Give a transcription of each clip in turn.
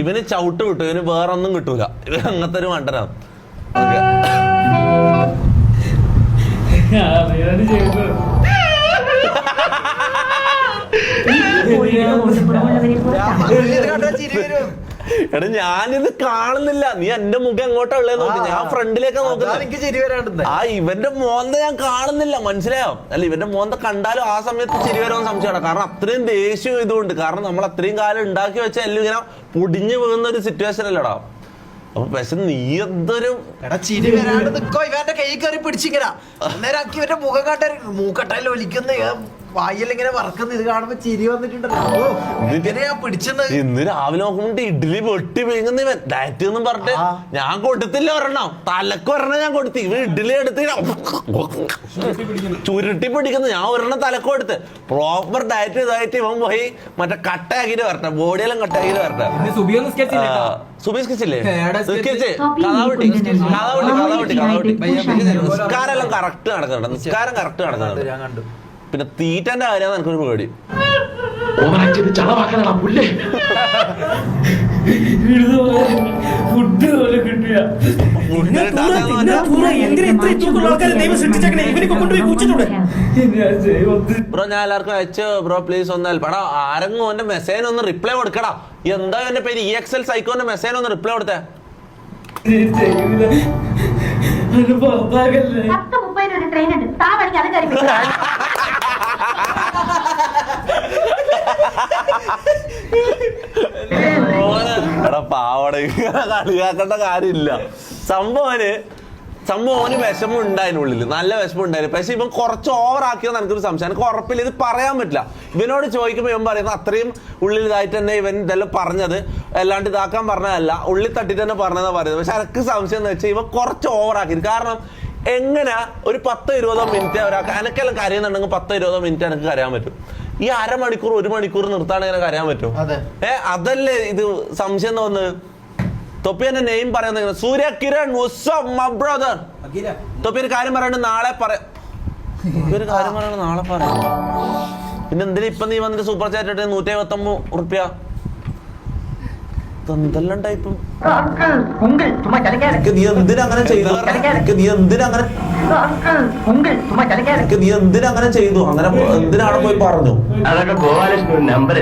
ഇവന് ചവിട്ട് കിട്ടും, ഇവന് വേറെ ഒന്നും കിട്ടൂല. ഇവൻ അങ്ങനത്തെ ഒരു മണ്ടനാണ്. എടാ ഞാനിത് കാണുന്നില്ല, നീ എന്റെ മുഖം എങ്ങോട്ടാ ഉള്ളത് നോക്കി, ഞാൻ ഫ്രണ്ടിലേക്കാ നോക്കുന്നത്. ആ ഇവന്റെ മോന്ത ഞാൻ കാണുന്നില്ല, മനസ്സിലായോ? അല്ല ഇവന്റെ മോന്ത കണ്ടാലും ആ സമയത്ത് ചിരി വരാൻ സംശയമാണ്. കാരണം അത്രയും ദേഷ്യം ഇതുകൊണ്ട്. കാരണം നമ്മൾ അത്രയും കാലം ഉണ്ടാക്കി വെച്ച എല്ലാം ഇങ്ങനെ പൊടിഞ്ഞു വീഴുന്ന ഒരു സിറ്റുവേഷൻ അല്ലടാ. അപ്പൊ പക്ഷെ നീ എന്തൊരു ചിരി വരാണ്ട് നിക്കോ, ഇവന്റെ കൈ കയറി പിടിച്ചിങ്ങനെ അന്നേരം ആക്കി ഇവന്റെ മുഖം കാട്ട മൂക്കട്ടയിൽ ഒലിക്കുന്ന വായിലിങ്ങനെ വറക്കുന്ന ഇത് കാണുമ്പോ ചിരി വന്നിട്ടുണ്ടല്ലോ. ഇന്ന് രാവിലെ നോക്കുമ്പോ ഇഡ്ഡലി വെട്ടി വീങ്ങുന്ന ഇവൻ ഡയറ്റ് എന്നും പറഞ്ഞിട്ട് ഞാൻ കൊടുത്തില്ല ഒരെണ്ണം, തലക്ക് ഒരെണ്ണം ഞാൻ കൊടുത്തു. ഇവൻ ഇഡ്ഡലി എടുത്ത് ചുരുട്ടി പിടിക്കുന്നു, ഞാൻ ഒരെണ്ണം തലക്കും എടുത്ത്. പ്രോപ്പർ ഡയറ്റ് ഇതായിട്ട് ഇവൻ പോയി മറ്റേ കട്ടയാക്കിട്ട് വരട്ടെ, ബോഡിയെല്ലാം കട്ടയാക്കിട്ട് വരട്ടെ. സുബീസ്കിച്ചില്ലേ നിസ്കാരെല്ലാം കറക്റ്റ് നടക്കുന്നുണ്ട്, നിസ്കാരം കറക്റ്റ് നടക്കുന്നുണ്ട്. പിന്നെ തീറ്റന്റെ കാര്യം എനിക്കൊരു പേടി. ബ്രോ ഞാൻ എല്ലാവർക്കും അയച്ചു ബ്രോ പ്ലീസ് ഒന്ന് ഹെൽപ്പ്. എടാ ആരെങ്കിലും ഓന്റെ മെസ്സേജിന് ഒന്ന് റിപ്ലൈ കൊടുക്കടാ. എന്താ എന്റെ പേര് EXL സൈക്കോന്റെ മെസ്സേജിന് ഒന്ന് റിപ്ലൈ കൊടുത്തേ. എടാ പാവട കളിയാക്കേണ്ട കാര്യമില്ല. സംഭവന് വിഷമം ഉണ്ടായിരുന്നുള്ളിൽ, നല്ല വിഷമം ഉണ്ടായിരുന്നു. പക്ഷെ ഇവൻ കുറച്ച് ഓവർ ആക്കിയെന്ന് എനിക്കൊരു സംശയം. എനിക്ക് ഉറപ്പില്ല, ഇത് പറയാൻ പറ്റില്ല. ഇവനോട് ചോദിക്കുമ്പോൾ ഇവൻ പറയുന്നത് അത്രയും ഉള്ളിൽ ഇതായിട്ട് തന്നെ ഇവൻ ഇതെല്ലാം പറഞ്ഞത്, അല്ലാണ്ട് ഇതാക്കാൻ പറഞ്ഞതല്ല, ഉള്ളിൽ തട്ടിട്ട് തന്നെ പറഞ്ഞതാ പറയുന്നത്. പക്ഷെ എനിക്ക് സംശയം എന്ന് വെച്ചാൽ ഇവൻ കുറച്ച് ഓവർ ആക്കി. കാരണം എങ്ങനെ ഒരു 10-20 മിനിറ്റ് ഒരാൾക്ക് എനക്കെല്ലാം കരയുന്നുണ്ടെങ്കിൽ 10-20 മിനിറ്റ് എനിക്ക് കരയാൻ പറ്റും. ഈ അരമണിക്കൂർ 1 മണിക്കൂർ നിർത്താണ്ട് ഇങ്ങനെ കരയാൻ പറ്റും? അതല്ലേ ഇത് സംശയം തോന്നുന്നത്. തൊപ്പി എന്റെ നെയിം പറയുന്നത് സൂര്യ കിരൺ ബ്രദർ. തൊപ്പി ഒരു കാര്യം പറയണ്ട് നാളെ പറയാം. പിന്നെ എന്തിനാ ഇപ്പൊ നീ വന്നിട്ട് സൂപ്പർ ചാറ്റ് ഇട്ട് 159 എന്തെല്ലാം ടൈപ്പും. നീ എന്തിനങ്ങനെ ചെയ്തു? അങ്ങനെ എന്തിനാണ് പോയി പറഞ്ഞു? അതൊക്കെ ഗോപാലകൃഷ്ണൻ നമ്പർ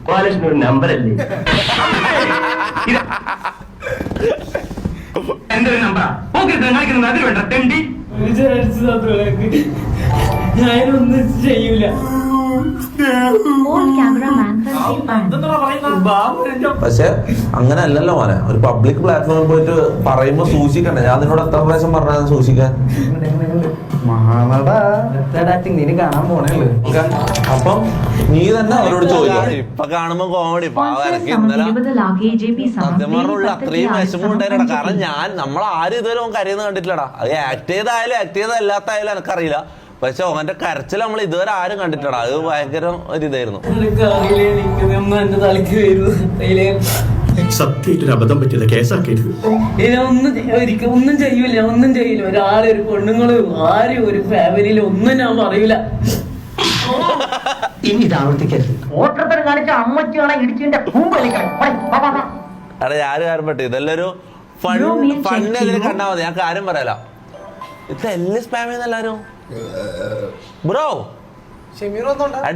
ഗോപാലകൃഷ്ണൻ നമ്പറല്ലേ എന്റെ ഒരു നമ്പറാ. കാണിക്കുന്നത് അതിൽ വേണ്ട തെണ്ടി ഞാനൊന്നും ചെയ്യൂല. പക്ഷെ അങ്ങനെ അല്ലല്ലോ മോനെ, ഒരു പബ്ലിക് പ്ലാറ്റ്ഫോമിൽ പോയിട്ട് പറയുമ്പോ സൂക്ഷിക്കണ്ടേ? ഞാൻ നിന്നോട് എത്ര പ്രാവശ്യം പറഞ്ഞാൽ സൂക്ഷിക്കാൻ. കാണാൻ പോണേ. അപ്പം നീ തന്നെ അവരോട് ചോദിക്കാം. ഇപ്പൊ കാണുമ്പോ കോമഡി സത്യം പറഞ്ഞുള്ള അത്രയും വിഷമം ഉണ്ടായിട്ടാ. കാരണം നമ്മൾ ആരും ഇതുവരെ കരയുന്ന കണ്ടിട്ടില്ലടാ. അത് ആക്ട് ചെയ്തല്ലാത്തായാലും എനിക്കറിയില്ല. പക്ഷെ ഓന്റെ കരച്ചിൽ നമ്മൾ ഇതുവരെ ആരും കണ്ടിട്ടടാ. അത് ഭയങ്കര ഒരു ഇതായിരുന്നു. സത്യമായിട്ടൊരു അബദ്ധം പറ്റിയത് കേസാക്കരുത്. ഒന്നും ചെയ്യൂല. ഒരാളെ ഒരു പെണ്ണുങ്ങളും ആരും ഒരു ഫാമിലിയിലും ഒന്നും ഞാൻ പറയൂല. ഇനി ഇത് ആവർത്തിക്കരുത്. ഓട്ടത്തിൽ കാണിച്ച അമ്മച്ചാണ് ഇടിച്ചിന്റെ അതെ ആരും കാര്യം പറ്റും. ഇതെല്ലാം ഒരു ഫണ്ണിൽ കണ്ടാ മതി. ഞാൻ കാര്യം പറയാല. ഇത് എല്ലാം സ്പാം ചെയ്യുന്ന എല്ലാരും ബ്രോ.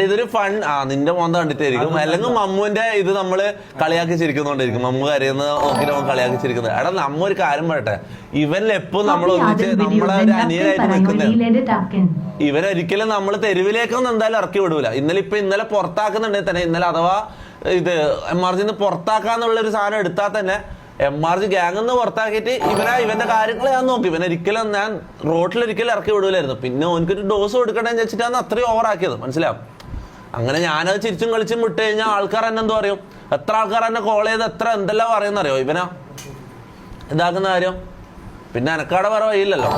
ഇതൊരു ഫൺ. നിന്റെ മോന്ത കണ്ടിട്ടായിരിക്കും, അല്ലെങ്കിൽ മമ്മുവിന്റെ ഇത് നമ്മള് കളിയാക്കി ചിരിക്കുന്നോണ്ടിരിക്കും. മമ്മു കരയുന്ന നോക്കി നമ്മൾ കളിയാക്കി ചിരിക്കുന്നത്. എടാ നമ്മ ഒരു കാര്യം പറയട്ടെ, ഇവനിലെപ്പോഴും നമ്മൾ ഒന്നിച്ച് നമ്മളെ ഒരു അനിയനായിട്ട് നിൽക്കുന്നത്. ഇവരൊരിക്കലും നമ്മൾ തെരുവിലേക്കൊന്നും എന്തായാലും ഇറക്കി വിടൂല. ഇന്നലെ പുറത്താക്കുന്നുണ്ടെങ്കിൽ തന്നെ, ഇന്നലെ അഥവാ ഇത് MRG പുറത്താക്കാന്നുള്ള ഒരു സാധനം എടുത്താൽ തന്നെ MRG ഗ്യാങ് പുറത്താക്കിയിട്ട് ഇവന്റെ കാര്യങ്ങൾ ഞാൻ നോക്കി. ഇവനൊരിക്കലും ഞാൻ റോട്ടിലൊരിക്കലും ഇറക്കി വിടൂലായിരുന്നു. പിന്നെ ഓനക്കൊരു ഡോസ് കൊടുക്കണമെന്ന് വെച്ചിട്ടാണ് അത്രയും ഓവറാക്കിയത്, മനസ്സിലാവും. അങ്ങനെ ഞാനത് ചിരിച്ചും കളിച്ചും വിട്ട് കഴിഞ്ഞാൽ ആൾക്കാർ എന്നെ എന്തോ പറയും, എത്ര ആൾക്കാർ എന്നെ കോൾ ചെയ്ത് എന്തെല്ലാം പറയുന്നറിയോ ഇവനാ ഇതാക്കുന്ന കാര്യം. പിന്നെ എനക്കവിടെ വേറെ വഴിയില്ലല്ലോ.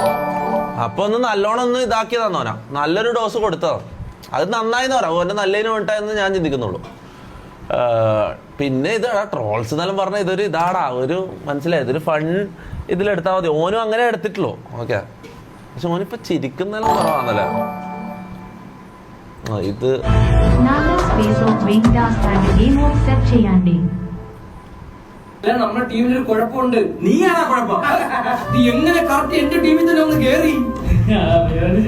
അപ്പൊ ഒന്ന് നല്ലോണം ഒന്ന് ഇതാക്കി തന്നോനാ, നല്ലൊരു ഡോസ് കൊടുത്തതാണ്. അത് നന്നായിന്ന് പറയാം, ഓന്റെ നല്ലതിന് വേണ്ടിയെന്ന് ഞാൻ ചിന്തിക്കുന്നുള്ളൂ. പിന്നെ ഇത് ട്രോൾസ് എന്നെല്ലാം പറഞ്ഞ ഇതൊരു ഇതാടാ, ഒരു മനസ്സിലായത് ഒരു ഫൺ ഇതിലെടുത്താൽ മതി. ഓനും അങ്ങനെ എടുത്തിട്ടുള്ളൂ. ഓക്കെ, പക്ഷെ ഓനിപ്പോ ചിരിക്കുന്നെല്ലാം കുറവാണല്ലേ. ഇത് നമ്മുടെ ടീമിനൊരു കുഴപ്പമുണ്ട്. നീയാണാ കുഴപ്പം. നീ എങ്ങനെ കറക്റ്റ് എന്റെ ടീമിൽ തന്നെ ഒന്ന് കേറി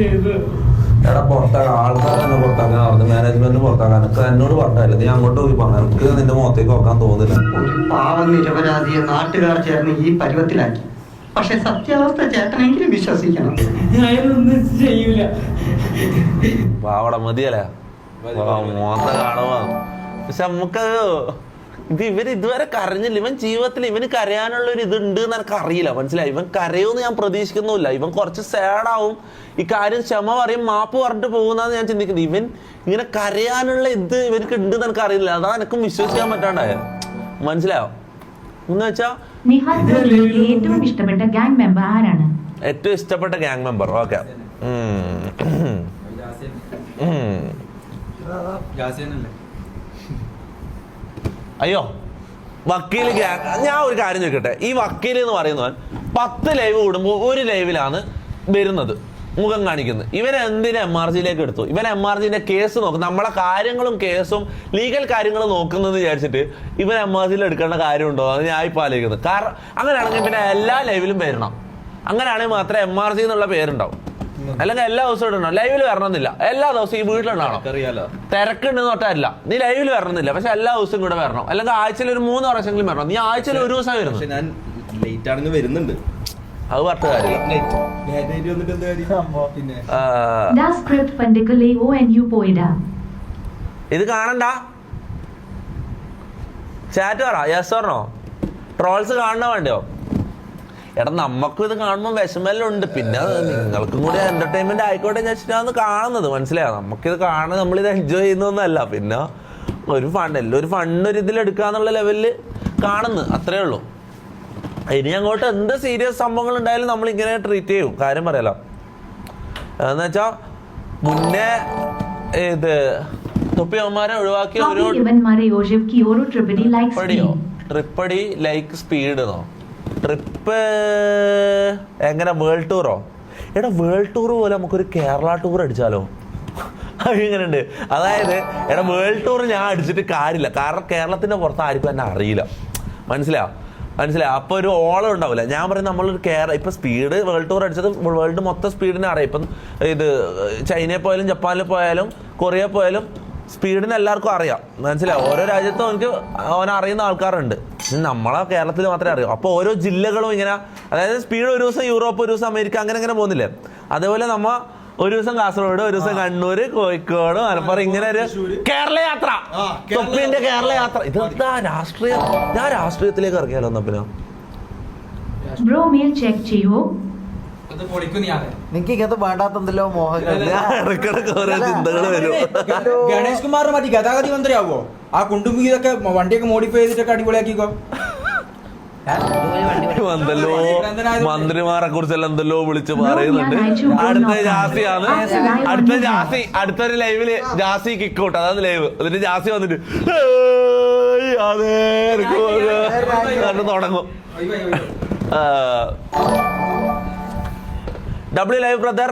ചെയ്തു. എടാ പുറത്താക്കാൻ ആൾക്കാരെ പുറത്താക്കാൻ പറഞ്ഞു, മാനേജ്മെന്റ് പുറത്താക്കാൻ എന്നോട് പറഞ്ഞല്ല. നീ അങ്ങോട്ട് പോയി പറഞ്ഞു, എനിക്ക് നിന്റെ മുഖത്തേക്ക് നോക്കാൻ തോന്നില്ല. ഒരു പാവം നിരപരാധിയെ നാട്ടുകാർ ചേർന്ന് ഈ പരുവത്തിലാക്കി. പക്ഷെ സത്യാവസ്ഥ ചേട്ടനെങ്കിലും വിശ്വസിക്കണം. ഞാനൊന്നും ചെയ്യൂല. പാവട മതിയല്ലേ മോത്ത കാണുവാ. പക്ഷെ നമുക്കത് ഇവര് ഇതുവരെ കരഞ്ഞില്ല. ഇവൻ ജീവിതത്തിൽ ഇവന് കരയാനുള്ള ഒരു ഇതുണ്ട് എന്ന് എനിക്ക് അറിയില്ല. മനസ്സിലായി? ഇവൻ കരയുമെന്ന് ഞാൻ പ്രതീക്ഷിക്കുന്നില്ല. ഇവൻ കുറച്ച് സാഡാവും, ഈ കാര്യം ക്ഷമ പറയും, മാപ്പ് പറഞ്ഞിട്ട് പോകുന്നതെന്ന് ഞാൻ ചിന്തിക്കുന്നത്. ഇവൻ ഇങ്ങനെ കരയാനുള്ള ഇത് ഇവർക്ക് ഉണ്ട് എന്ന് എനിക്ക് അറിയില്ല. അതാ എനിക്കും വിശ്വസിക്കാൻ പറ്റാണ്ടായ. മനസ്സിലായോ? എന്ന് വെച്ചാ ഏറ്റവും ഇഷ്ടപ്പെട്ട ഗാങ് മെമ്പർ ആരാണ്? ഏറ്റവും ഇഷ്ടപ്പെട്ട ഗ്യാങ് മെമ്പർ. ഓക്കെ, അയ്യോ വക്കീൽ ഗ്യാങ്. ഞാൻ ഒരു കാര്യം ചോദിക്കട്ടെ, ഈ വക്കീൽ എന്ന് പറയുന്നവൻ 10 ലൈവ് കൂടുമ്പോൾ ഒരു ലൈവിലാണ് വരുന്നത്, മുഖം കാണിക്കുന്നത്. ഇവൻ എന്തിനാ MRGയിലേക്ക് എടുത്തു? ഇവൻ MRGന്റെ കേസ് നോക്കും, നമ്മളെ കാര്യങ്ങളും കേസും ലീഗൽ കാര്യങ്ങളും നോക്കുന്നത് വിചാരിച്ചിട്ട് ഇവൻ MRGയിൽ എടുക്കേണ്ട കാര്യമുണ്ടോ? അത് ഞാൻ ഇപ്പോൾ ആലോചിക്കുന്നത്. കാരണം അങ്ങനെയാണെങ്കിൽ പിന്നെ എല്ലാ ലൈവിലും വരണം. അങ്ങനെയാണെങ്കിൽ മാത്രമേ MRG എന്നുള്ള പേരുണ്ടാവും. അല്ലെങ്കിൽ എല്ലാ ദിവസവും ഇടണം. ലൈവിൽ വരണമെന്നില്ല, എല്ലാ ദിവസവും ഈ വീട്ടിലുണ്ടാവണം. തിരക്കുണ്ടെന്ന് തൊട്ടല്ല, നീ ലൈവിൽ വരണമെന്നില്ല, പക്ഷെ എല്ലാ ദിവസവും കൂടെ വരണം. അല്ലെങ്കിൽ ആഴ്ചയിൽ ഒരു 3 പ്രാവശ്യമെങ്കിലും വരണം. നീ ആഴ്ചയിൽ ഒരു ദിവസം വരുന്നു. അത് പറഞ്ഞ കാര്യമില്ല. ഇത് കാണണ്ട, ചാറ്റ് പറ. Yes or no? ട്രോൾസ് കാണണ വേണ്ടയോ? എടാ നമുക്കും ഇത് കാണുമ്പോൾ വിഷമെല്ലാം ഉണ്ട്. പിന്നെ നിങ്ങൾക്കും കൂടി എന്റർടൈൻമെന്റ് ആയിക്കോട്ടെ ഞാൻ വെച്ചിട്ടാണ് കാണുന്നത്. മനസ്സിലായോ? നമുക്കിത് കാണുന്നത് നമ്മളിത് എൻജോയ് ചെയ്യുന്നൊന്നല്ല. പിന്നെ ഒരു ഫണ്ണൊരു ഇതിലെടുക്കാന്നുള്ള ലെവലില് കാണുന്നു, അത്രേ ഉള്ളൂ. ഇനി അങ്ങോട്ട് എന്ത് സീരിയസ് സംഭവങ്ങൾ ഉണ്ടായാലും നമ്മൾ ഇങ്ങനെ ട്രീറ്റ് ചെയ്യും. കാര്യം പറയാലോ എന്ന് വെച്ചാ മുന്നേ ഇത് തൊപ്പിയന്മാരെ ഒഴിവാക്കിയ ഒരു ട്രിപ്പടി ലൈക്ക് സ്പീഡെന്നോ ട്രിപ്പ് എങ്ങനെ വേൾഡ് ടൂറോ? എടാ വേൾഡ് ടൂർ പോലെ നമുക്കൊരു കേരള ടൂർ അടിച്ചാലോ? ഇങ്ങനെയുണ്ട്. അതായത് എടാ വേൾഡ് ടൂർ ഞാൻ അടിച്ചിട്ട് കാര്യമില്ല, കാരണം കേരളത്തിന്റെ പുറത്ത് ആർക്കും എന്നെ അറിയില്ല. മനസ്സിലായോ? അപ്പൊ ഒരു ഓളം ഉണ്ടാവില്ല. ഞാൻ പറയുന്നത് നമ്മളൊരു ഇപ്പൊ സ്പീഡ് വേൾഡ് ടൂർ അടിച്ചത് വേൾഡ് മൊത്തം സ്പീഡിനെ അറിയാം. ഇപ്പം ഇത് ചൈനയിൽ പോയാലും ജപ്പാനിൽ പോയാലും കൊറിയയിൽ പോയാലും സ്പീഡിന് എല്ലാവർക്കും അറിയാം. മനസ്സിലാവും? ഓരോ രാജ്യത്തും അവനെ അറിയുന്ന ആൾക്കാരുണ്ട്. നമ്മളെ കേരളത്തിൽ മാത്രമേ അറിയൂ. അപ്പോൾ ഓരോ ജില്ലകളും ഇങ്ങനെ, അതായത് സ്പീഡ് ഒരു ദിവസം യൂറോപ്പ്, ഒരു ദിവസം അമേരിക്ക, അങ്ങനെ പോകുന്നില്ലേ? അതേപോലെ നമ്മ ഒരു ദിവസം കാസർഗോഡ്, ഒരു ദിവസം കണ്ണൂര്, കോഴിക്കോട്, മലപ്പുറം, ഇങ്ങനെ ഒരു കേരള യാത്ര, തൊപ്പിന്റെ കേരള യാത്ര. ഇതെന്താ രാഷ്ട്രീയം? ഞാൻ രാഷ്ട്രീയത്തിലേക്ക് ഇറങ്ങിയാലോ എന്നാ പിന്നെ? നിനക്ക് ഇങ്ങനത്തെ വേണ്ടാത്തല്ലോ മോഹങ്ങൾ. ഇടക്കിടക്ക് ഓരോ ചിന്തകൾ വരും. ഗണേഷ് കുമാറിന് മതി ഗതാഗത മന്ത്രിയാവോ? ആ കുണ്ടുമ്പി ഇതൊക്കെ വണ്ടിയൊക്കെ മോഡിഫൈ ചെയ്തിട്ടൊക്കെ അടിപൊളിയാക്കിക്കോ. എന്തല്ലോ മന്ത്രിമാരെ കുറിച്ചെല്ലാം എന്തെല്ലോ വിളിച്ച് പറയുന്നുണ്ട്. അടുത്തൊരു ലൈവില് ജാസി കിക്കൗട്ട്, അതാണ് ലൈവ്. എന്നിട്ട് ജാസി വന്നിട്ട് തുടങ്ങും. W Live brother,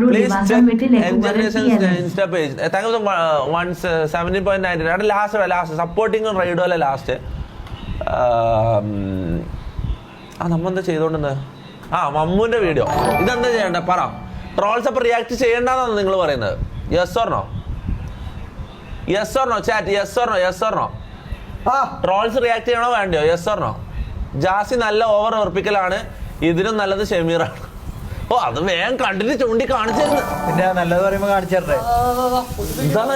please check N-Generation's Insta page. Thank you so much. 17.9. That last supporting on Raido last. നമ്മെന്താ ചെയ്തോണ്ടെന്ന്? മമ്മൂന്റെ വീഡിയോ. ഇതെന്താ ചെയ്യണ്ട പറ. ട്രോൾസ് അപ്പൊ റിയാക്ട് ചെയ്യണ്ടെന്നാണ് നിങ്ങൾ പറയുന്നത്? Yes or no? Yes or no chat? Yes or no? Yes or no? Trolls react ചെയ്യണോ വേണ്ടയോ? Yes or no? ജാസി നല്ല ഓവർ ഉറപ്പിക്കലാണ്. ഇതിനും നല്ലത് ഷമീറാണ്. ഓ അത് വേഗം കണ്ടിട്ട് ചൂണ്ടി കാണിച്ചിരുന്നു. പിന്നെ നല്ലത് പറയുമ്പോ കാണിച്ചേ. എന്താണ്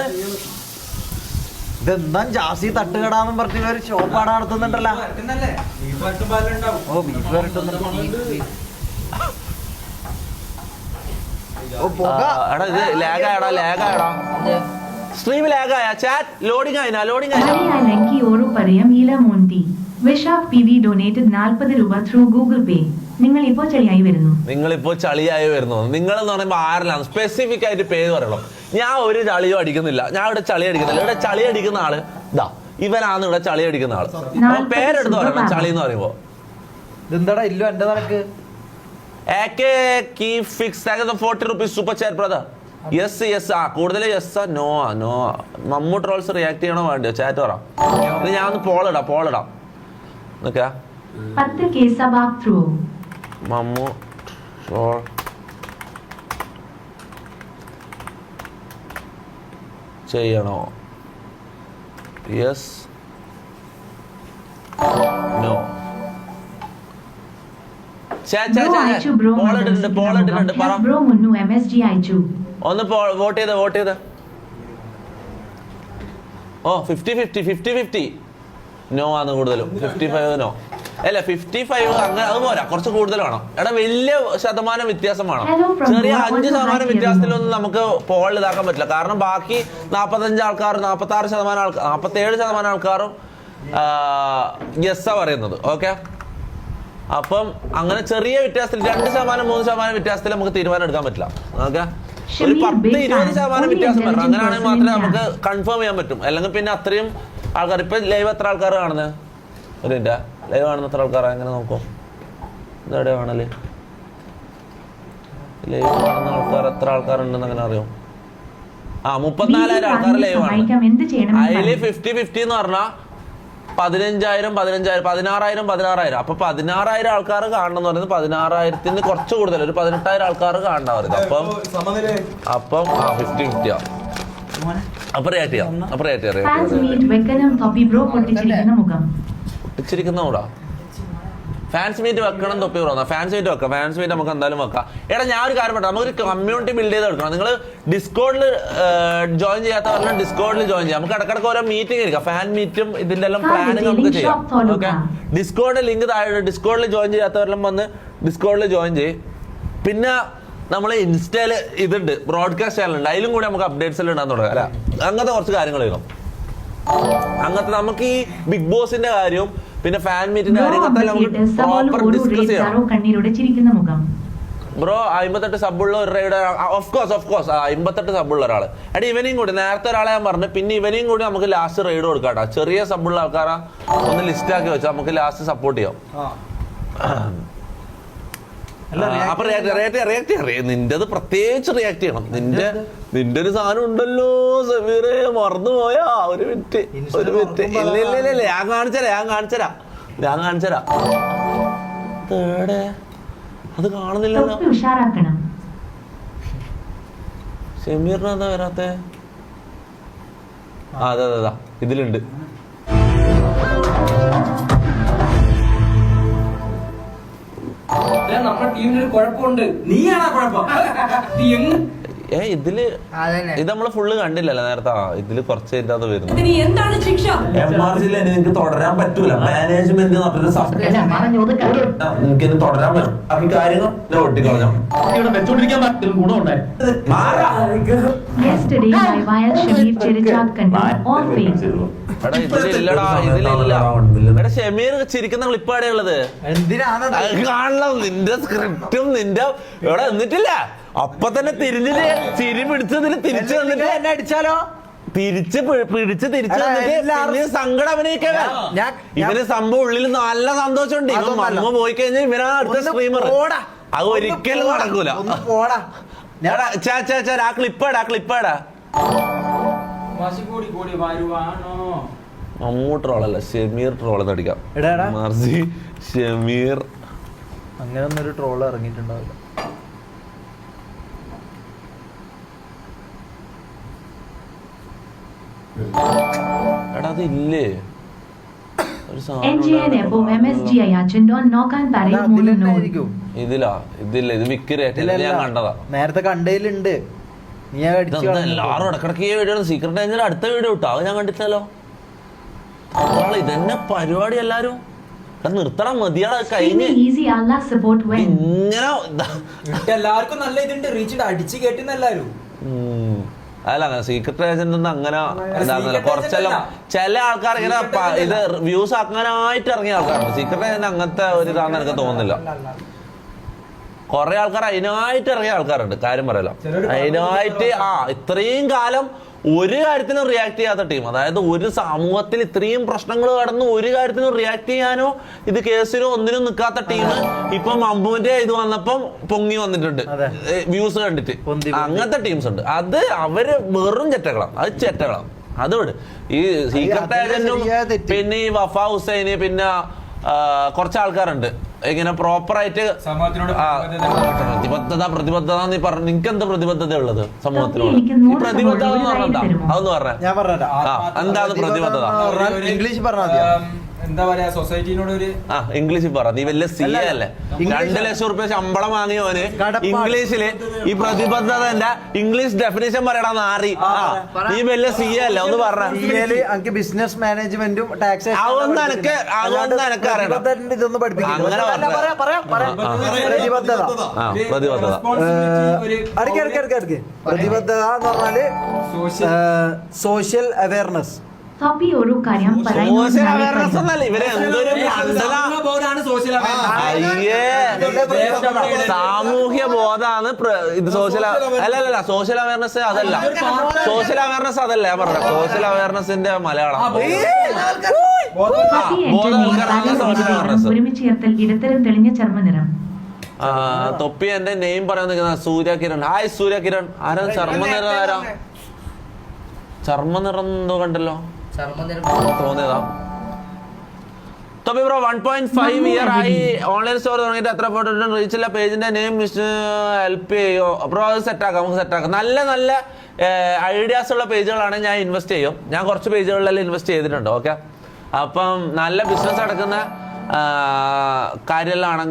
ഇതെന്താ ജാസി തട്ടുകടാന്നും പറഞ്ഞ ഒരു ഷോപ്പാണ് നടത്തുന്നുണ്ടല്ലോ. ഓ ബീഫ് വരട്ടുന്നുണ്ട്. എടാ ഇത് ലാഗായടാ സ്ട്രീം ലാഗായ. ചാറ്റ് ലോഡിംഗ് ആയിനാ? ലോഡിംഗ് ആയിനാ? നിങ്ങളിപ്പോ ചളിയായി വരുന്നു. നിങ്ങൾ എന്ന് പറയുമ്പോ ആരെല്ലാം സ്പെസിഫിക് ആയിട്ട് പേര് പറയണം. ഞാൻ ഒരു ചളിയോ അടിക്കുന്നില്ല. ഞാൻ ഇവിടെ ചളി അടിക്കുന്നില്ല. ഇവിടെ ചളി അടിക്കുന്ന ആള് ഇതാ ഇവനാണ്. ഇവിടെ ചളി അടിക്കുന്ന ആള്. പേരെടുത്ത് പറയണം ചളി എന്ന് പറയുമ്പോ. ഇതെന്താടാ ഇല്ലോ എന്റെ നിനക്ക്? AK Key Fix, thank you for 40 rupees super chat brother. Yes yes ആ കൂടുതൽ yes no no. Mammu trolls react ചെയ്യണോ വേണ്ടിയോ? ചാറ്റ് പറ. ഞാൻ ഒന്ന് പോളിടാം നോക്കാ. 10 കേസ ബാക്ക് ത്രൂ. മമ്മു ട്രോൾ ചെയ്യണോ? Yes no. ബ്രോ അയച്ചു ബ്രോ പോളിട്ടുണ്ട് പറ. ബ്രോ മുന്നു MSG അയച്ചു. ഒന്ന് വോട്ട് ചെയ്ത് ഓ 50-50 നോ ആണ് കൂടുതലും. 55 നോ അല്ല 55 അങ്ങനെ അത് പോരാ, കുറച്ച് കൂടുതൽ വേണം. എടാ വലിയ ശതമാനം വ്യത്യാസം വേണം. ചെറിയ 5% വ്യത്യാസത്തിലൊന്നും നമുക്ക് പോൾ ഇതാക്കാൻ പറ്റില്ല. കാരണം ബാക്കി 45 ആൾക്കാർ 46% ആൾക്കാർ 47% ആൾക്കാരും യെസ്സാ പറയുന്നത്. ഓക്കെ, അപ്പം അങ്ങനെ ചെറിയ വ്യത്യാസത്തിൽ 2% 3% വ്യത്യാസത്തിൽ നമുക്ക് തീരുമാനം എടുക്കാൻ പറ്റില്ല. ഓക്കെ, ഒരു 10-20% വ്യത്യാസം വരണം. അങ്ങനെയാണെങ്കിൽ മാത്രമേ നമുക്ക് കൺഫേം ചെയ്യാൻ പറ്റും. അല്ലെങ്കിൽ പിന്നെ അത്രയും ആൾക്കാർ. ഇപ്പൊ ലൈവ് എത്ര ആൾക്കാർ കാണുന്നത്? ഒരു മിനിറ്റ്, ലൈവ് കാണുന്ന എത്ര ആൾക്കാരാ? എങ്ങനെ നോക്കും? ഇതെവിടെ കാണല്? ലൈവ് കാണുന്ന ആൾക്കാർ എത്ര ആൾക്കാരുണ്ടെന്ന് അങ്ങനെ അറിയോ? 34,000 ആൾക്കാർ ലൈവ് ആണ്. അതില് 50-50 എന്ന് പറഞ്ഞാൽ 15,000 16,000. അപ്പൊ 16,000 ആൾക്കാർ കാണണം എന്ന് പറയുന്നത് 16,000 കുറച്ച് കൂടുതൽ, ഒരു 18,000 ആൾക്കാർ കാണണം പറയുന്നത്. അപ്പം 50-50 ആ. അപ്പൊ റിയാക്ട് ചെയ്യാം. പൊട്ടിച്ചിരിക്കുന്ന കൂടാ. ഫാൻസ് മീറ്റ് വെക്കണം തൊപ്പി പറഞ്ഞ ഫാൻസ് മീറ്റ് വെക്കാം. ഫാൻസ് മീറ്റ് നമുക്ക് എന്തായാലും വെക്കാം. എടാ ഞാൻ ഒരു കാര്യം പറയാം, നമുക്കൊരു കമ്മ്യൂണിറ്റി ബിൽഡ് ചെയ്ത് എടുക്കണം. നിങ്ങൾ ഡിസ്കോഡിൽ ജോയിൻ ചെയ്യാത്തവരെല്ലാം ഡിസ്കോഡിൽ ജോയിൻ ചെയ്യാം. നമുക്ക് ഇടക്കിടക്ക് ഓരോ മീറ്റിംഗ് ഇരിക്കാം. ഫാൻ മീറ്റും ഇതിന്റെ പ്ലാനിങ് നമുക്ക് ചെയ്യാം. ഓക്കെ, ഡിസ്കോഡിൽ ലിങ്ക് താഴെ. ഡിസ്കോഡിൽ ജോയിൻ ചെയ്യാത്തവരെല്ലാം വന്ന് ഡിസ്കോഡിൽ ജോയിൻ ചെയ്യും. പിന്നെ നമ്മൾ ഇൻസ്റ്റയിൽ ഇതുണ്ട്, ബ്രോഡ്കാസ്റ്റ് ചാനൽ ഉണ്ട്. അതിലും കൂടി നമുക്ക് അപ്ഡേറ്റ്സ് എല്ലാം ഇടാൻ തുടങ്ങാം. അല്ല, അങ്ങനത്തെ കുറച്ച് കാര്യങ്ങൾ ചെയ്യണം. അങ്ങനത്തെ നമുക്ക് ഈ ബിഗ് ബോസിന്റെ കാര്യവും പിന്നെ ഫാൻ മീറ്റിന്റെ കാര്യം പ്രോപ്പർ ഡിസ്കസ് ചെയ്യണം. ബ്രോ 58 സബുള്ള ഒരു റൈഡർ. ഓഫ് കോഴ്സ് 58 സബുള്ള ഒരാള്. എടാ ഇവനെയും കൂടി നേരത്തെ ഒരാളെ ഞാൻ പറഞ്ഞു. പിന്നെ ഇവനെയും കൂടി നമുക്ക് ലാസ്റ്റ് റൈഡ് കൊടുക്കാട്ടോ. ചെറിയ സബുള്ള ആൾക്കാരെ ഒന്ന് ലിസ്റ്റ് ആക്കി വെച്ചാൽ നമുക്ക് ലാസ്റ്റ് സപ്പോർട്ട് ചെയ്യാം. അപ്പൊ റിയാക്ട് നിന്റേത് പ്രത്യേകിച്ച് റിയാക്ട് ചെയ്യണം. നിന്റെ ഒരു സാധനം ഉണ്ടല്ലോ സമീറെ, മറന്നുപോയാ? ഒരു മിനിറ്റ് ഇല്ല ഞാൻ കാണിച്ചരാ. അത് കാണുന്നില്ലല്ലോ. ഷമീറിന് എന്താ വരാത്തെ? അതെ ഇതിലുണ്ട്. നമ്മുടെ ടീമിന് ഒരു കുഴപ്പമുണ്ട്. നീയാണാ കുഴപ്പം. ഇതില് ഇത് നമ്മള് ഫുള്ള് കണ്ടില്ലല്ലോ നേരത്തെ. ഇതില് കുറച്ച് അത് വരുന്നു. എന്താണ് ശിക്ഷ? MRC നിനക്ക് തുടരാൻ പറ്റൂല. മാനേജ്മെന്റ് നിനക്ക് തുടരാൻ പറ്റും. അപ്പൊ കാര്യങ്ങൾ ഒട്ടിക്കളഞ്ഞോ. വെച്ചോണ്ടിരിക്കാൻ പറ്റും ഗുണമുണ്ടായി. എടാ ഷമീർ ചിരിക്കുന്ന ക്ലിപ്പാടെ ഉള്ളത്. കാണണം നിന്റെ സ്ക്രിപ്റ്റും നിന്റെ ഇവിടെ എന്നിട്ടില്ല. അപ്പൊ തന്നെ തിരിഞ്ഞിട്ട് ചിരി പിടിച്ചതിന് തിരിച്ചു വന്നിട്ട് എന്നെ അടിച്ചാലോ? തിരിച്ച് സങ്കടം അഭിനയിക്കാൻ. ഇവന് സംഭവം ഉള്ളിൽ നല്ല സന്തോഷമുണ്ട്. ഇവൻ മമ്മ പോയി കഴിഞ്ഞാൽ ഇവനാ അടുത്ത സ്ട്രീമർ. അത് ഒരിക്കലും നടക്കൂല. ആ ക്ലിപ്പാടാ. മമ്മൂ ട്രോളല്ല, ഷമീർ ട്രോൾ എന്നടിക്കാം. ഷമീർ അങ്ങനെ ഒന്നൊരു ട്രോൾ ഇറങ്ങിയിട്ടുണ്ടാവില്ല. എടാ അതില്ലേ ഇതില്ല ഇത് വിക്കില്ല. ഞാൻ കണ്ടതാ, നേരത്തെ കണ്ടതിലുണ്ട്. എല്ലാരും ഇടക്കിടക്ക് ഈ വീഡിയോ സീക്രട്ട് ഏജന്റ് അടുത്ത വീഡിയോ ഇട്ടോ. അത് ഞാൻ കണ്ടിട്ടില്ലല്ലോ. ഇതന്നെ പരിപാടി. എല്ലാരും നിർത്തണം, മതിയാടാ കഴിഞ്ഞ്. ഇങ്ങനെ എല്ലാവർക്കും നല്ല ഇതുണ്ട്, റീച്ച് അടിച്ച് കേട്ടുന്ന എല്ലാരും. അല്ല അങ്ങനെ സീക്രട്ട് ഏജന്റ് ഒന്നും അങ്ങനെ എന്താ കുറച്ചെല്ലാം ചില ആൾക്കാർ ഇങ്ങനെ ഇത് വ്യൂസ് ആക്കാനായിട്ട് ഇറങ്ങിയ ആൾക്കാരുണ്ട്. സീക്രട്ട് ഏജന്റ് അങ്ങനത്തെ ഒരു ഇതാണെന്ന് എനിക്ക് തോന്നുന്നില്ല. കുറെ ആൾക്കാർ അതിനായിട്ട് ഇറങ്ങിയ ആൾക്കാരുണ്ട്. കാര്യം പറയല, അതിനായിട്ട് ഇത്രയും കാലം ഒരു കാര്യത്തിനും റിയാക്ട് ചെയ്യാത്ത ടീം. അതായത് ഒരു സമൂഹത്തിൽ ഇത്രയും പ്രശ്നങ്ങൾ കടന്ന് ഒരു കാര്യത്തിനും റിയാക്ട് ചെയ്യാനോ ഇത് കേസിനോ ഒന്നിനും നിൽക്കാത്ത ടീം ഇപ്പം അമ്പുവിന്റെ ഇത് വന്നപ്പം പൊങ്ങി വന്നിട്ടുണ്ട് വ്യൂസ് കണ്ടിട്ട്. അങ്ങനത്തെ ടീംസ് ഉണ്ട്. അത് അവര് വെറും ചെറ്റകളാണ്. അത് ചെറ്റകളാണ്. അത് വിട്. ഈ സീക്രട്ട് ഏജന്റും പിന്നെ ഈ വഫ ഹുസൈന് പിന്നെ കുറച്ച് ആൾക്കാരുണ്ട് ഇങ്ങനെ പ്രോപ്പറായിട്ട് പ്രതിബദ്ധത നീ പറഞ്ഞു. നിനക്ക് എന്താ പ്രതിബദ്ധത ഉള്ളത് സമൂഹത്തിനോട്? ഈ പ്രതിബദ്ധത എന്ന് പറഞ്ഞാ അതൊന്ന് പറഞ്ഞ. ഞാൻ പറഞ്ഞ എന്താണ് പ്രതിബദ്ധത? ഇംഗ്ലീഷ് പറഞ്ഞാൽ എന്താ പറയാ സൊസൈറ്റിനോട് ഒരു ഇംഗ്ലീഷിൽ പറ. നീ വലിയ സി എ അല്ലേ? 2 ലക്ഷം റുപ്യ ശമ്പളം വാങ്ങിയവന് ഇംഗ്ലീഷില് ഈ പ്രതിബദ്ധതന്റെ ഇംഗ്ലീഷ് ഡെഫിനേഷൻ പറയടാ നാറി. നീ വലിയ സി എ അല്ലേ? ഒന്ന് പറഞ്ഞ. ബിസിനസ് മാനേജ്മെന്റും ടാക്സ് അതൊന്നും എനക്ക് അറിയണം. ഇതൊന്നും പഠിപ്പിക്കും. അങ്ങനെ പ്രതിബദ്ധത പ്രതിബദ്ധത പ്രതിബദ്ധത എന്ന് പറഞ്ഞാല് സോഷ്യൽ അവയർനെസ്. സോഫി ഒരു കാര്യം സോഷ്യൽ അവയർനെസ് എന്നല്ല. ഇവരെ എന്തൊരു സാമൂഹ്യ ബോധാണ് ഇത്. സോഷ്യൽ അല്ലല്ല സോഷ്യൽ അവയർനെസ് അതല്ല. സോഷ്യൽ അവയർനെസ് അതല്ല ഞാൻ പറഞ്ഞ. സോഷ്യൽ അവയർനെസിന്റെ മലയാളം ഒരുമിച്ച് ചേർത്തൽ ഇടത്തരം തെളിഞ്ഞ ചർമ്മനിറം. തൊപ്പി എന്റെ നെയിം പറയാൻ നിൽക്കുന്ന സൂര്യ കിരൺ. ഹായ് സൂര്യ കിരൺ. ആരാ ചർമ്മനിറം? ആരാ ചർമ്മനിറം എന്തോ കണ്ടല്ലോ തോന്നിയതാ. തൊപ്പി ബ്രോ 1.5 ഇയർ ആയി ഓൺലൈൻ സ്റ്റോർ തുടങ്ങിയിട്ട് എത്ര ഫോട്ടോ റീച്ചില്ല? പേജിന്റെ നെയിം ഹെൽപ്പ് ചെയ്യോ ബ്രോ? അത് സെറ്റാക്കാം, നമുക്ക് സെറ്റാക്കാം. നല്ല നല്ല ഐഡിയാസ് ഉള്ള പേജുകളാണ് ഞാൻ ഇൻവെസ്റ്റ് ചെയ്യും. ഞാൻ കുറച്ച് പേജുകളിലെല്ലാം ഇൻവെസ്റ്റ് ചെയ്തിട്ടുണ്ട്. ഓക്കെ, അപ്പം നല്ല ബിസിനസ് നടക്കുന്ന കാര്യമെല്ലാം ആണെങ്കിൽ